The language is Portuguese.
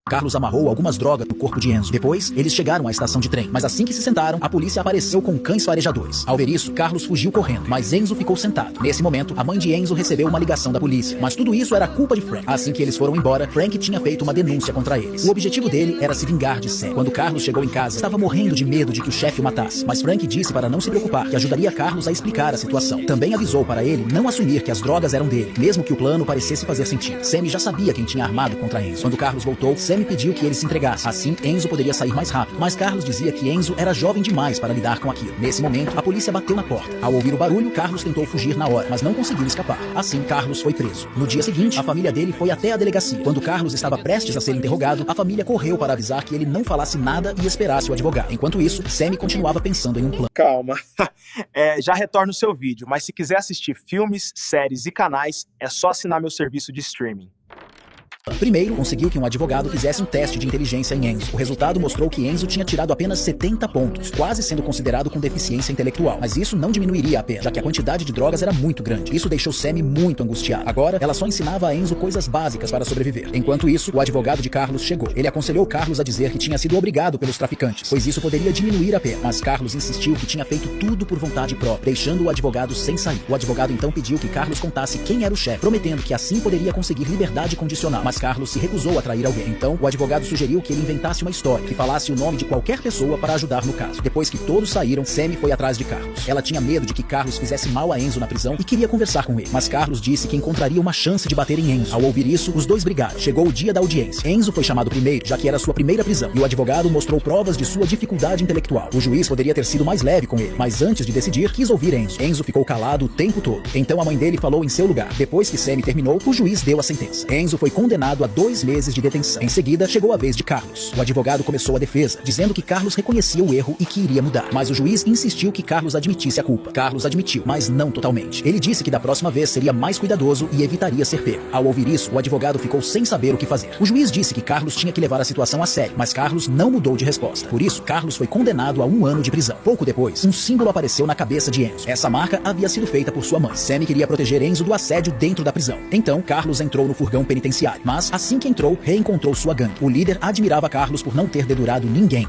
Carlos amarrou algumas drogas no corpo de Enzo. Depois, eles chegaram à estação de trem, mas assim que se sentaram, a polícia apareceu com cães farejadores. Ao ver isso, Carlos fugiu correndo, mas Enzo ficou sentado. Nesse momento, a mãe de Enzo recebeu uma ligação da polícia, mas tudo isso era culpa de Frank. Assim que eles foram embora, Frank tinha feito uma denúncia contra eles. O objetivo dele era se vingar de Sam. Quando Carlos chegou em casa, estava morrendo de medo de que o chefe o matasse, mas Frank disse para não se preocupar, que ajudaria Carlos a explicar a situação. Também avisou para ele não assumir que as drogas eram dele, mesmo que o plano parecesse fazer sentido. Sam já sabia quem tinha armado contra Enzo. Quando Carlos voltou, Sam pediu que ele se entregasse. Assim, Enzo poderia sair mais rápido, mas Carlos dizia que Enzo era jovem demais para lidar com aquilo. Nesse momento, a polícia bateu na porta. Ao ouvir o barulho, Carlos tentou fugir na hora, mas não conseguiu escapar. Assim, Carlos foi preso. No dia seguinte, a família dele foi até a delegacia. Quando Carlos estava prestes a ser interrogado, a família correu para avisar que ele não falasse nada e esperasse o advogado. Enquanto isso, Sam continuava pensando em um plano. Calma. Já retorno o seu vídeo, mas se quiser assistir filmes, séries e canais, é só assinar meu serviço de streaming. Primeiro, conseguiu que um advogado fizesse um teste de inteligência em Enzo. O resultado mostrou que Enzo tinha tirado apenas 70 pontos, quase sendo considerado com deficiência intelectual. Mas isso não diminuiria a pena, já que a quantidade de drogas era muito grande. Isso deixou Sam muito angustiado. Agora, ela só ensinava a Enzo coisas básicas para sobreviver. Enquanto isso, o advogado de Carlos chegou. Ele aconselhou Carlos a dizer que tinha sido obrigado pelos traficantes, pois isso poderia diminuir a pena. Mas Carlos insistiu que tinha feito tudo por vontade própria, deixando o advogado sem sair. O advogado então pediu que Carlos contasse quem era o chefe, prometendo que assim poderia conseguir liberdade condicional. Mas Carlos se recusou a trair alguém. Então, o advogado sugeriu que ele inventasse uma história, que falasse o nome de qualquer pessoa para ajudar no caso. Depois que todos saíram, Sam foi atrás de Carlos. Ela tinha medo de que Carlos fizesse mal a Enzo na prisão e queria conversar com ele. Mas Carlos disse que encontraria uma chance de bater em Enzo. Ao ouvir isso, os dois brigaram. Chegou o dia da audiência. Enzo foi chamado primeiro, já que era sua primeira prisão, e o advogado mostrou provas de sua dificuldade intelectual. O juiz poderia ter sido mais leve com ele, mas antes de decidir, quis ouvir Enzo. Enzo ficou calado o tempo todo. Então a mãe dele falou em seu lugar. Depois que Sam terminou, o juiz deu a sentença. Enzo foi condenado a 2 meses de detenção. Em seguida, chegou a vez de Carlos. O advogado começou a defesa, dizendo que Carlos reconhecia o erro e que iria mudar. Mas o juiz insistiu que Carlos admitisse a culpa. Carlos admitiu, mas não totalmente. Ele disse que da próxima vez seria mais cuidadoso e evitaria ser pego. Ao ouvir isso, o advogado ficou sem saber o que fazer. O juiz disse que Carlos tinha que levar a situação a sério, mas Carlos não mudou de resposta. Por isso, Carlos foi condenado a 1 ano de prisão. Pouco depois, um símbolo apareceu na cabeça de Enzo. Essa marca havia sido feita por sua mãe. Sam queria proteger Enzo do assédio dentro da prisão. Então, Carlos entrou no furgão penitenciário. Mas, assim que entrou, reencontrou sua gangue. O líder admirava Carlos por não ter dedurado ninguém.